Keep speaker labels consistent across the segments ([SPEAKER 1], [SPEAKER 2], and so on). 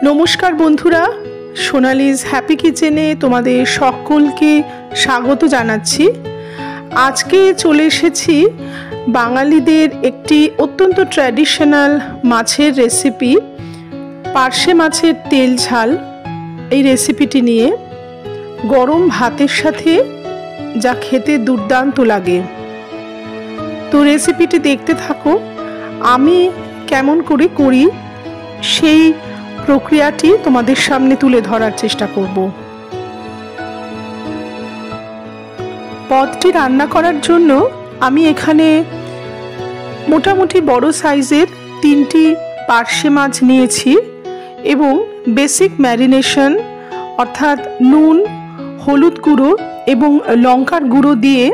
[SPEAKER 1] নমস্কার বন্ধুরা, সোনালিজ হ্যাপি কিচেনে তোমাদের সকলকে স্বাগত জানাচ্ছি। আজকে চলে এসেছি বাঙালিদের একটি অত্যন্ত ট্র্যাডিশনাল মাছের রেসিপি, পার্শে মাছের তেল ঝাল। এই রেসিপিটি নিয়ে গরম ভাতের সাথে যা খেতে দুর্দান্ত লাগে। তো রেসিপিটি দেখতে থাকো, আমি কেমন করে করি সেই প্রক্রিয়াটি তোমাদের সামনে তুলে ধরার চেষ্টা করব। পদটি রান্না করার জন্য আমি এখানে মোটামুটি বড় সাইজের 3টি পার্শে মাছ নিয়েছি এবং বেসিক ম্যারিনেশন অর্থাৎ নুন, হলুদ গুঁড়ো এবং লঙ্কার গুঁড়ো দিয়ে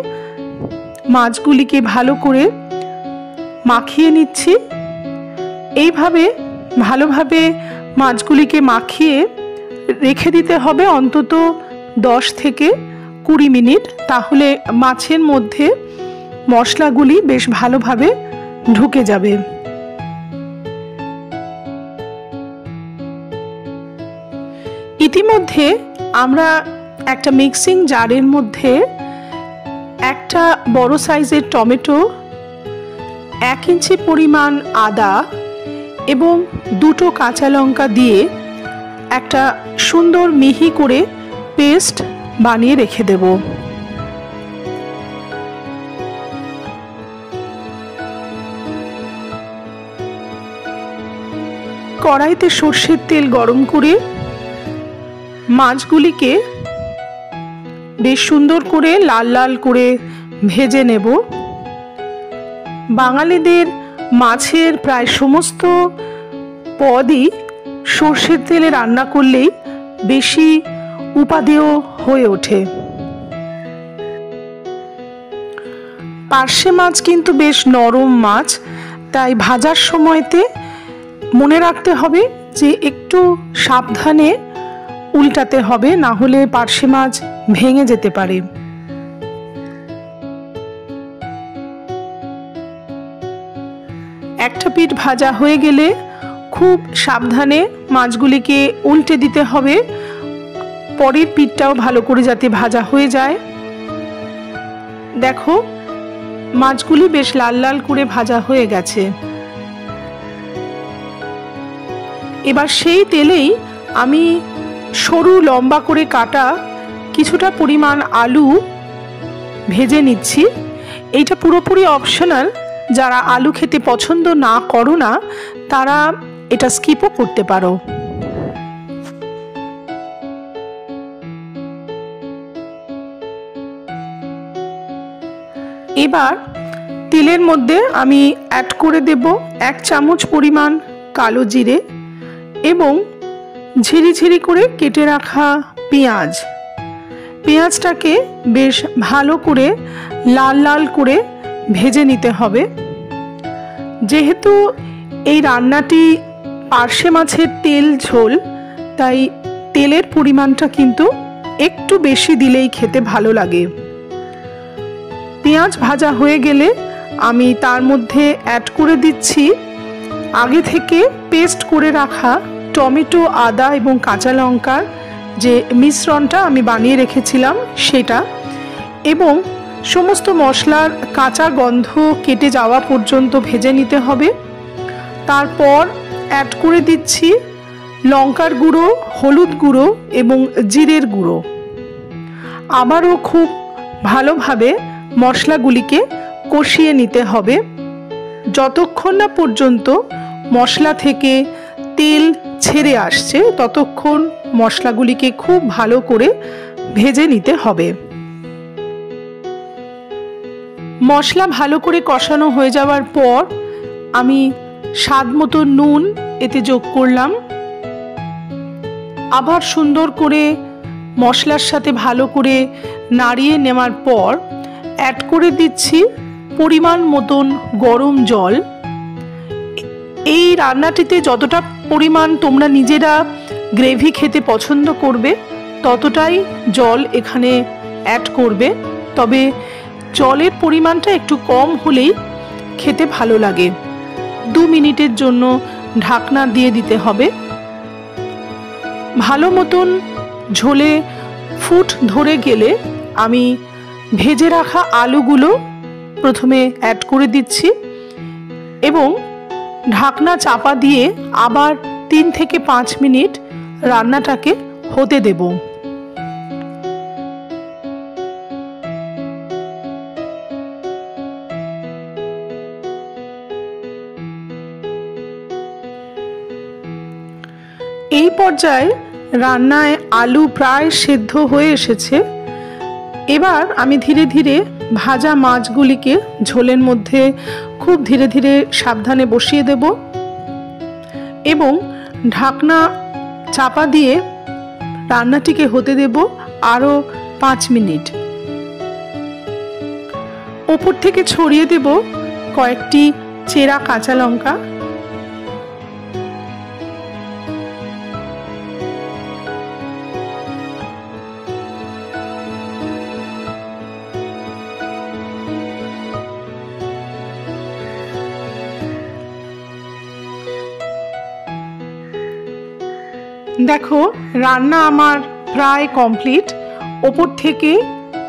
[SPEAKER 1] মাছগুলিকে ভালো করে মাখিয়ে নিচ্ছি। এইভাবে ভালোভাবে মাছগুলিকে মাখিয়ে রেখে দিতে হবে অন্তত 10 থেকে 20 মিনিট, তাহলে মাছের মধ্যে মশলাগুলি বেশ ভালোভাবে ঢুকে যাবে। ইতিমধ্যে আমরা একটা মিক্সিং জারের মধ্যে একটা বড় সাইজের টমেটো, 1 ইঞ্চি পরিমাণ আদা এবং 2টো কাঁচা লঙ্কা দিয়ে একটা সুন্দর মিহি করে পেস্ট বানিয়ে রেখে দেব। কড়াইতে সর্ষের তেল গরম করে মাছগুলিকে বেশ সুন্দর করে লাল লাল করে ভেজে নেব। বাঙালিদের মাছের প্রায় সমস্ত পদই সর্ষের তেলে রান্না করলেই বেশি উপাদেয় হয়ে ওঠে। পার্শে মাছ কিন্তু বেশ নরম মাছ, তাই ভাজার সময়তে মনে রাখতে হবে যে একটু সাবধানে উল্টাতে হবে, না হলে পার্শে মাছ ভেঙে যেতে পারে। একটা পিঠ ভাজা হয়ে গেলে খুব সাবধানে মাছগুলিকে উল্টে দিতে হবে, পরের পিঠটাও ভালো করে যাতে ভাজা হয়ে যায়। দেখো, মাছগুলি বেশ লাল লাল করে ভাজা হয়ে গেছে। এবার সেই তেলেই আমি সরু লম্বা করে কাটা কিছুটা পরিমাণ আলু ভেজে নিচ্ছি। এইটা পুরোপুরি অপশনাল, যারা আলু খেতে পছন্দ না করো না তারা এটা স্কিপও করতে পারো। এবার তেলের মধ্যে আমি অ্যাড করে দেব 1 চামচ পরিমাণ কালো জিরে এবং ঝিরিঝিরি করে কেটে রাখা পেঁয়াজ। পেঁয়াজটাকে বেশ ভালো করে লাল লাল করে ভেজে নিতে হবে। যেহেতু এই রান্নাটি পার্শে মাছের তেল ঝোল, তাই তেলের পরিমাণটা কিন্তু একটু বেশি দিলেই খেতে ভালো লাগে। পেঁয়াজ ভাজা হয়ে গেলে আমি তার মধ্যে অ্যাড করে দিচ্ছি আগে থেকে পেস্ট করে রাখা টমেটো, আদা এবং কাঁচা লঙ্কার যে মিশ্রণটা আমি বানিয়ে রেখেছিলাম সেটা, এবং সমস্ত মশলার কাঁচা গন্ধ কেটে যাওয়া পর্যন্ত ভেজে নিতে হবে। তারপর অ্যাড করে দিচ্ছি লঙ্কার গুঁড়ো, হলুদ গুঁড়ো এবং জিরের গুঁড়ো। আবারও খুব ভালোভাবে মশলাগুলিকে কষিয়ে নিতে হবে যতক্ষণ না পর্যন্ত মশলা থেকে তেল ছেড়ে আসছে, ততক্ষণ মশলাগুলিকে খুব ভালো করে ভেজে নিতে হবে। মশলা ভালো করে কষানো হয়ে যাওয়ার পর আমি স্বাদ মতো নুন এতে যোগ করলাম। আবার সুন্দর করে মশলার সাথে ভালো করে নাড়িয়ে নেওয়ার পর অ্যাড করে দিচ্ছি পরিমাণ মতন গরম জল। এই রান্নাটিতে যতটা পরিমাণ তোমরা নিজেরা গ্রেভি খেতে পছন্দ করবে ততটাই জল এখানে অ্যাড করবে, তবে জলের পরিমাণটা একটু কম হলেই খেতে ভালো লাগে। 2 মিনিটের জন্য ঢাকনা দিয়ে দিতে হবে। ভালো মতন ঝোলে ফুট ধরে গেলে আমি ভেজে রাখা আলুগুলো প্রথমে অ্যাড করে দিচ্ছি এবং ঢাকনা চাপা দিয়ে আবার 3 থেকে 5 মিনিট রান্নাটাকে হতে দেব। এই পর্যায়ে রান্নায় আলু প্রায় সেদ্ধ হয়ে এসেছে। এবার আমি ধীরে ধীরে ভাজা মাছগুলিকে ঝোলের মধ্যে খুব ধীরে ধীরে সাবধানে বসিয়ে দেব এবং ঢাকনা চাপা দিয়ে রান্নাটিকে হতে দেব আরও 5 মিনিট। ওপর থেকে ছড়িয়ে দেব কয়েকটি চেরা কাঁচা লঙ্কা। দেখো রান্না আমার প্রায় কমপ্লিট। ওপর থেকে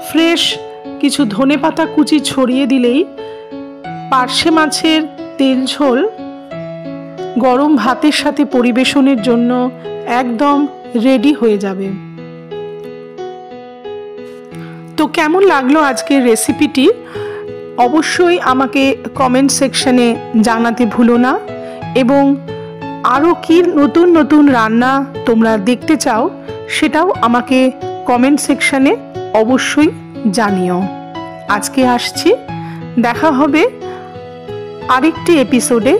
[SPEAKER 1] ফ্রেশ কিছু ধনেপাতা কুচি ছড়িয়ে দিলেই পার্শে মাছের তেল ঝোল গরম ভাতের সাথে পরিবেশনের জন্য একদম রেডি হয়ে যাবে। তো কেমন লাগলো আজকের রেসিপিটি অবশ্যই আমাকে কমেন্ট সেকশনে জানাতে ভুলো না এবং আরও কি নতুন নতুন রান্না তোমরা দেখতে চাও সেটাও আমাকে কমেন্ট সেকশনে অবশ্যই জানিও। আজকে আসছি, দেখা হবে আরেকটি এপিসোডে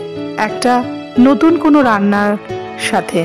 [SPEAKER 1] একটা নতুন কোনো রান্নার সাথে।